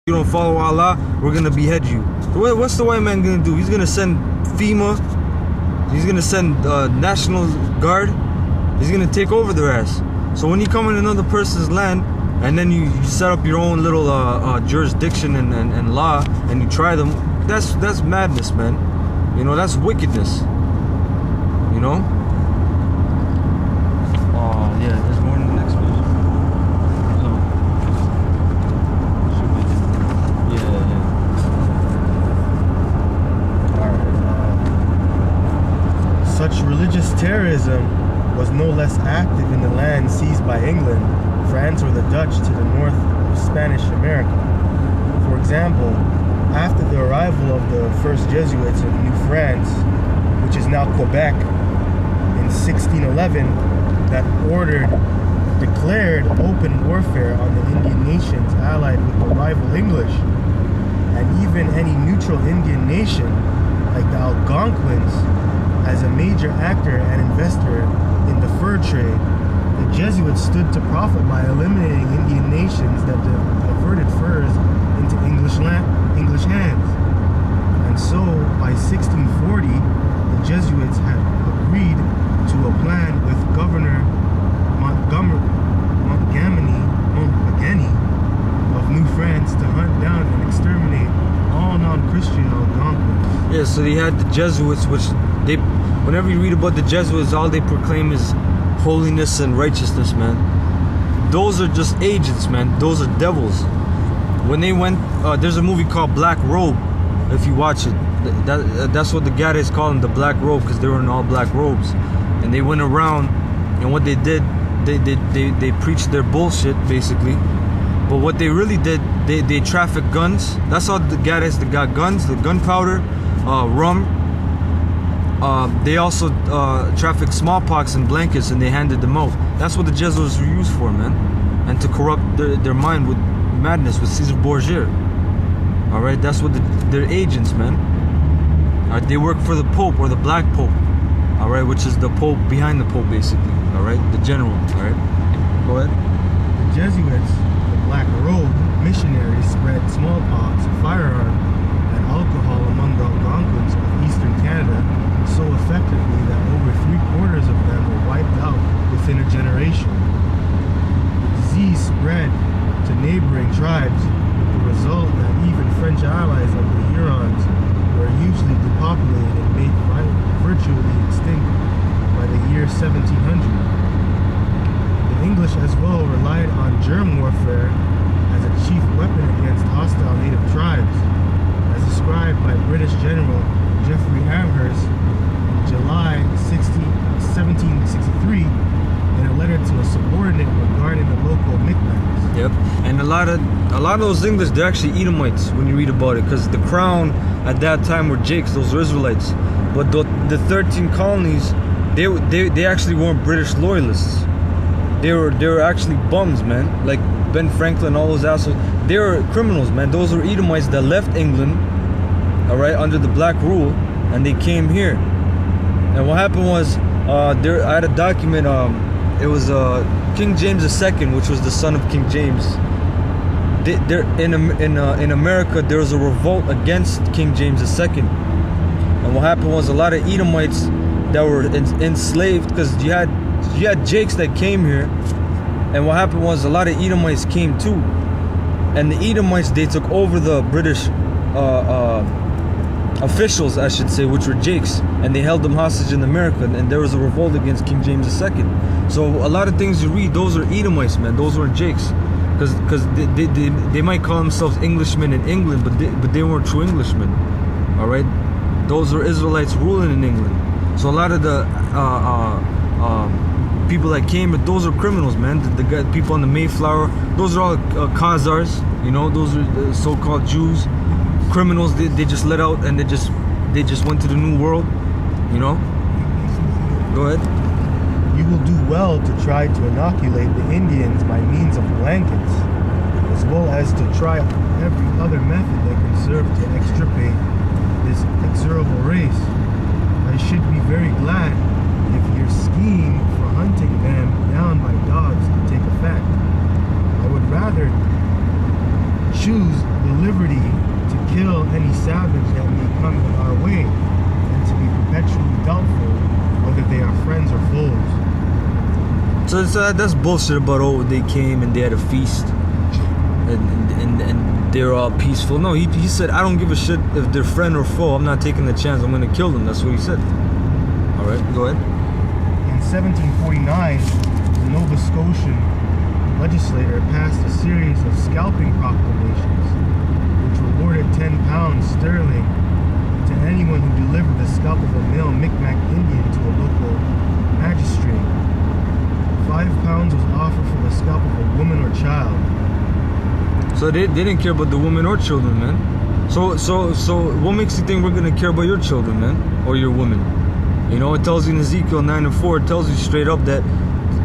you don't follow Allah, we're gonna behead you. What's the white man gonna do? He's gonna send FEMA. He's gonna send National Guard. He's gonna take over their ass. So when you come in another person's land and then you set up your own little jurisdiction and law and you try them, that's madness, man. You know, that's wickedness. You know? Oh yeah, there's more in the next page. So, should be. Yeah. Alright. Such religious terrorism was no less active in the land seized by England, France, or the Dutch to the north of Spanish America. For example, after the arrival of the first Jesuits in New France, which is now Quebec, in 1611, that declared open warfare on the Indian nations allied with the rival English, and even any neutral Indian nation, like the Algonquins, as a major actor and investor in the fur trade. The Jesuits stood to profit by eliminating Indian nations that diverted furs into English hands. And so, by 1640, the Jesuits had agreed to a plan with Governor Montgomery of New France to hunt down and exterminate all non-Christian Algonquins. Yeah, so they had the Jesuits, which whenever you read about the Jesuits, all they proclaim is holiness and righteousness, man. Those are just agents, man. Those are devils. When they went, there's a movie called Black Robe. If you watch it, that's what the Gadda's call them, the Black Robe, because they were in all black robes, and they went around, and what they did, they preached their bullshit basically. But what they really did, they trafficked guns. That's how the Gadda's got guns, the gunpowder, rum. They also trafficked smallpox and blankets, and they handed them out. That's what the Jesuits were used for, man, and to corrupt their mind with madness with Caesar Borgia. All right, that's what they're agents, man. They work for the Pope or the Black Pope. All right, which is the Pope behind the Pope, basically. All right, the general. All right, go ahead. The Jesuits, the Black Robe missionaries, spread smallpox, firearm, and alcohol among the Algonquins of eastern Canada so effectively that over 3/4 of them were wiped out within a generation. The disease spread to neighboring tribes, with the result that even French allies of the Hurons were hugely depopulated and made virtually extinct by the year 1700. The English as well relied on germ warfare as a chief weapon against hostile native tribes, as described by British General Geoffrey Amherst in July 1763 in a letter to a subordinate regarding the local Micmacs. Yep, and a lot of those English, they're actually Edomites when you read about it, because the crown at that time were Jakes, those were Israelites. But the 13 colonies, they actually weren't British loyalists. They were actually bums, man. Like Ben Franklin, all those assholes. They were criminals, man. Those were Edomites that left England, all right, under the black rule, and they came here. And what happened was, I had a document. It was King James II, which was the son of King James. In America, there was a revolt against King James II. And what happened was a lot of Edomites that were enslaved, because you had Jakes that came here. And what happened was a lot of Edomites came too. And the Edomites, they took over the British officials, I should say, which were Jakes, and they held them hostage in America, and there was a revolt against King James II. So a lot of things you read, those are Edomites, man. Those weren't Jakes, because they might call themselves Englishmen in England, but they weren't true Englishmen. All right, those were Israelites ruling in England. So a lot of the people that came, but those are criminals, man. The people on the Mayflower, those are all Khazars. You know, those are the so-called Jews. Criminals, they just let out, and they just went to the New World, you know. Go ahead. You will do well to try to inoculate the Indians by means of blankets, as well as to try every other method that can serve to extirpate this execrable race. I should be very glad if your scheme for hunting them down by dogs could take effect. I would rather choose the liberty to kill any savage that may come our way, and to be perpetually doubtful whether they are friends or foes. So that's bullshit about, oh, they came and they had a feast and they're all peaceful. No, he said, I don't give a shit if they're friend or foe. I'm not taking the chance. I'm gonna kill them. That's what he said. All right, go ahead. In 1749, the Nova Scotian legislature passed a series of scalping proclamations, which rewarded 10 pounds sterling to anyone who delivered the scalp of a male Micmac Indian to a local magistrate. 5 pounds was offered for the scalp of a woman or child. So they didn't care about the women or children, man. So what makes you think we're gonna care about your children, man, or your women? You know, it tells you in Ezekiel 9:4. It tells you straight up that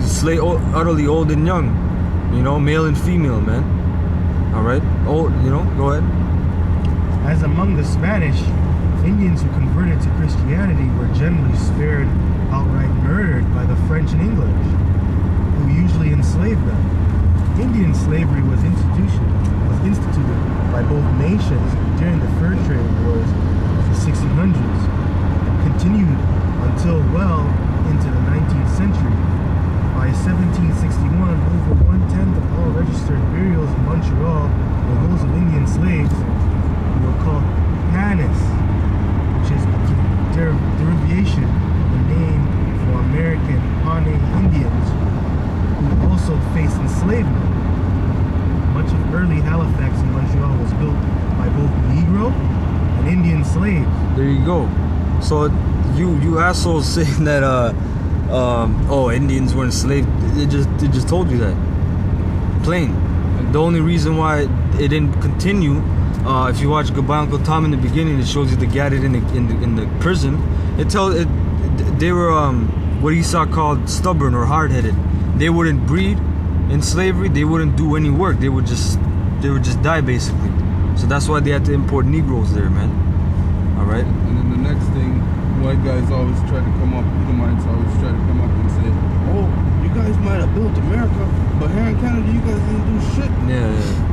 slay utterly old and young. You know, male and female, man. All right, old. You know, go ahead. As among the Spanish, Indians who converted to Christianity were generally spared outright murdered by the French and English, who usually enslaved them. Indian slavery was instituted by both nations during the fur trade wars of the 1600s, and continued until well into the 19th century. By 1761, over 1/10 of all registered burials in Montreal were those of Indian slaves who were called panis, which is a derivation of the name for American Pawnee Indians, who also faced enslavement. Much of early Halifax in Montreal was built by both Negro and Indian slaves. There you go. So you assholes saying that oh, Indians were enslaved. It just told you that. Plain. The only reason why it didn't continue, if you watch Goodbye Uncle Tom in the beginning, it shows you the gathered in the prison. They were what Esau called stubborn or hard-headed. They wouldn't breed in slavery. They wouldn't do any work. They would just die basically. So that's why they had to import Negroes there, man. All right. And then the next thing, white guys always try to come up. Edomites always try to come up and say, "Oh, you guys might have built America, but here in Canada, you guys didn't do shit." Yeah.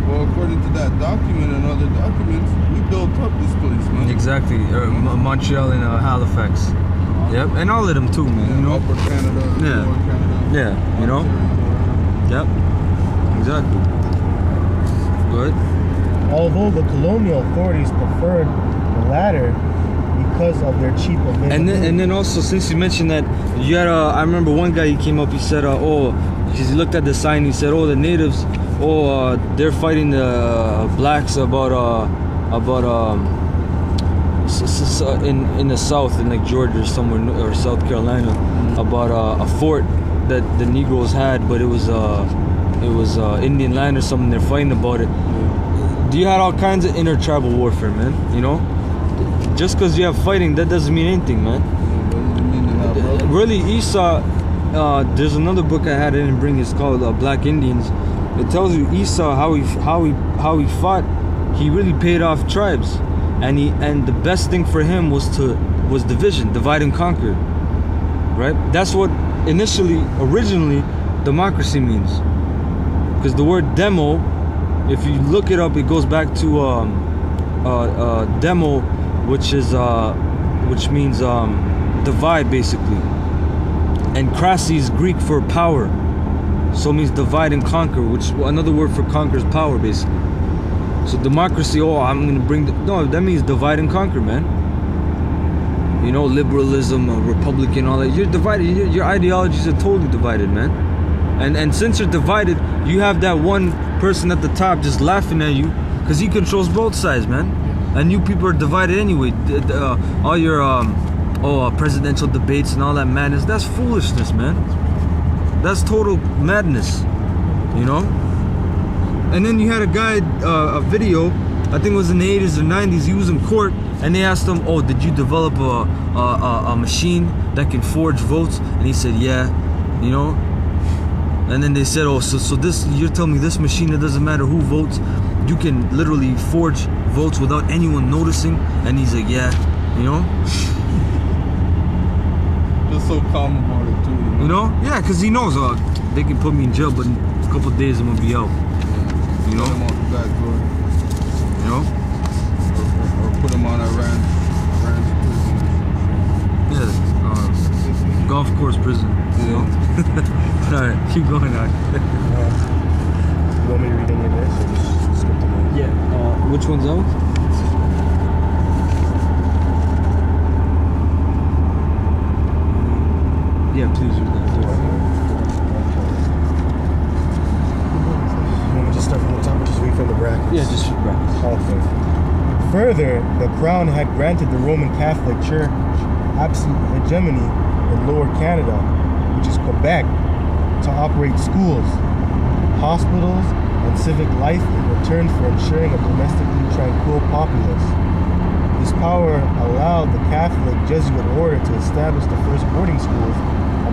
Well, according to that document and other documents, we built up this place, man. Exactly. Montreal and Halifax. Yep, and all of them too, man. Yeah, You know. Upper Canada, Yeah. Lower Canada. Yeah, you know. Yep. Exactly. Go ahead. Although the colonial authorities preferred the latter because of their cheap availability. And then also, since you mentioned that, you had I remember one guy, he came up, he said, because he looked at the sign, he said, oh, the natives, they're fighting the blacks about in the south, in like Georgia or somewhere, or South Carolina, about a fort that the Negroes had, but it was Indian land or something. They're fighting about it. You had all kinds of intertribal warfare, man. You know, just because you have fighting, that doesn't mean anything, man. Really, Esau. There's another book I had, I didn't bring. It's called Black Indians. It tells you Esau how he fought. He really paid off tribes, and the best thing for him was division, divide and conquer. Right? That's what originally democracy means. Because the word demo, if you look it up, it goes back to demo, which means divide basically. And krasi is Greek for power, so it means divide and conquer, which another word for conquer is power basically. So democracy, I'm gonna bring no, that means divide and conquer, man. You know, liberalism, Republican, all that. You're divided. Your ideologies are totally divided, man. And since you're divided, you have that one person at the top just laughing at you because he controls both sides, man. And you people are divided anyway. All your presidential debates and all that madness, that's foolishness, man. That's total madness, you know. And then you had a guy, a video, I think it was in the 80s or 90s, he was in court, and they asked him, did you develop a machine that can forge votes? And he said, yeah, you know. And then they said, so this, you're telling me this machine, it doesn't matter who votes, you can literally forge votes without anyone noticing? And he's like, yeah, you know. Just so calm about it too. You know? Yeah, because he knows they can put me in jail, but in a couple of days I'm gonna be out. You know? You know? Or put them on a ranch prison. Yeah. Golf course prison. You know? Alright, keep going on. You want me to read any of this or just skip the one? Yeah. Which one's that one? Yeah, please read that. You want me to just start from the top or just read from the brackets? Yeah, just read brackets. Okay. Further, the Crown had granted the Roman Catholic Church absolute hegemony in Lower Canada, which is Quebec, to operate schools, hospitals, and civic life in return for ensuring a domestically tranquil populace. This power allowed the Catholic Jesuit order to establish the first boarding schools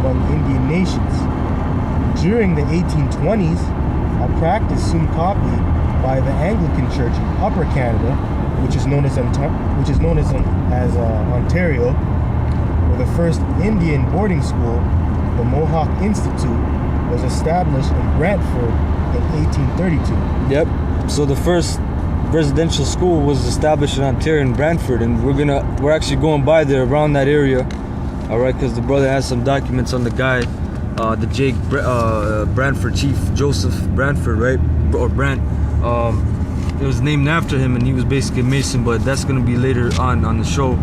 among Indian nations. During the 1820s, a practice soon copied by the Anglican Church in Upper Canada, which is known as Ontario, where the first Indian boarding school, the Mohawk Institute, was established in Brantford in 1832. Yep. So the first residential school was established in Ontario in Brantford, and we're actually going by there around that area. All right, because the brother has some documents on the guy, the Jake Brantford Chief Joseph Brantford, right? Or Brant. It was named after him, and he was basically a Mason, but that's going to be later on the show.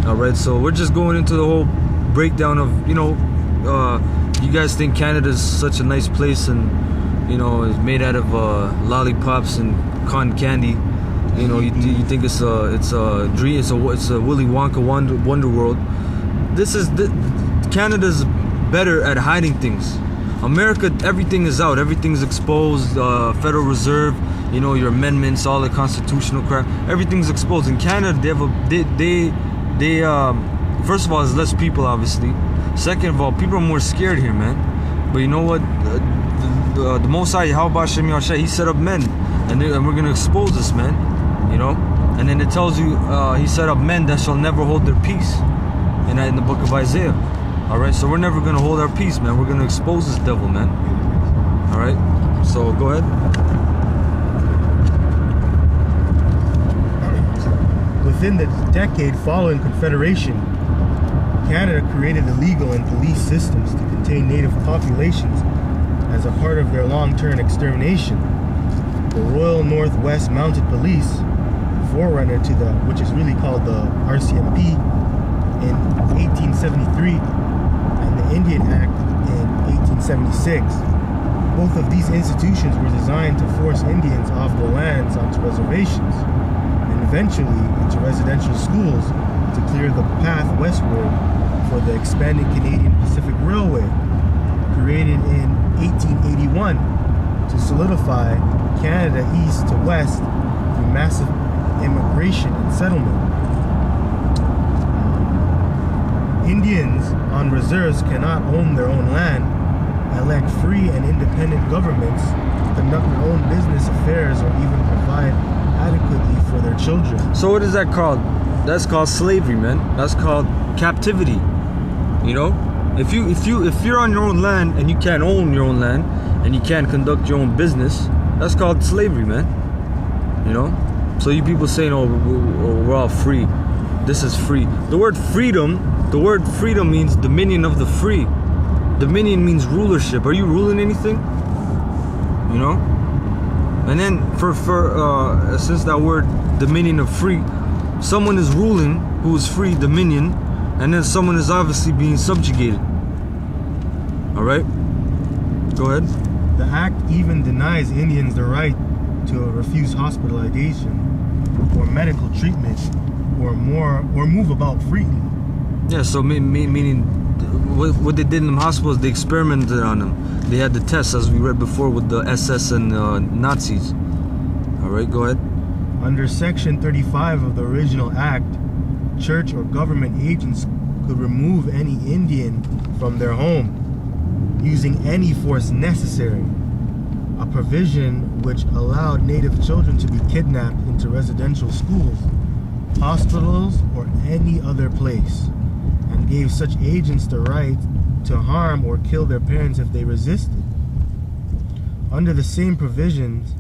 All right, so we're just going into the whole breakdown of, you guys think Canada's such a nice place, and it's made out of lollipops and cotton candy. You think it's a dream, it's a Willy Wonka wonder world. Canada's better at hiding things. America, everything is out, everything's exposed. Federal Reserve, your amendments, all the constitutional crap, everything's exposed. In Canada, they first of all, there's less people, obviously. Second of all, people are more scared here, man. But you know what? The Most High, he set up men, and we're gonna expose this, man. And then it tells you he set up men that shall never hold their peace, in the book of Isaiah. All right, so we're never gonna hold our peace, man. We're gonna expose this devil, man. All right, so go ahead. Within the decade following Confederation, Canada created the legal and police systems to contain native populations as a part of their long-term extermination. The Royal Northwest Mounted Police, forerunner to which is really called the RCMP, in 1873, and the Indian Act in 1876. Both of these institutions were designed to force Indians off their lands onto reservations, and eventually into residential schools to clear the path westward for the expanding Canadian Pacific Railway, created in 1881 to solidify Canada east to west through massive immigration and settlement. Indians on reserves cannot own their own land, elect free and independent governments, conduct their own business affairs, or even provide adequately for their children. So what is that called? That's called slavery, man. That's called captivity. If you're on your own land and you can't own your own land and you can't conduct your own business, that's called slavery, man. So you people saying, we're all free. This is free. The word freedom means dominion of the free. Dominion means rulership. Are you ruling anything? And then for since that word dominion of free, someone is ruling who is free, dominion, and then someone is obviously being subjugated. All right, go ahead. The act even denies Indians the right to refuse hospitalization or medical treatment or move about freely. Yeah, so meaning what they did in the hospitals, they experimented on them. They had the tests, as we read before, with the SS and Nazis. All right, go ahead. Under Section 35 of the original act, church or government agents could remove any Indian from their home using any force necessary, a provision which allowed native children to be kidnapped into residential schools, hospitals, or any other place, and gave such agents the right to harm or kill their parents if they resisted. Under the same provisions,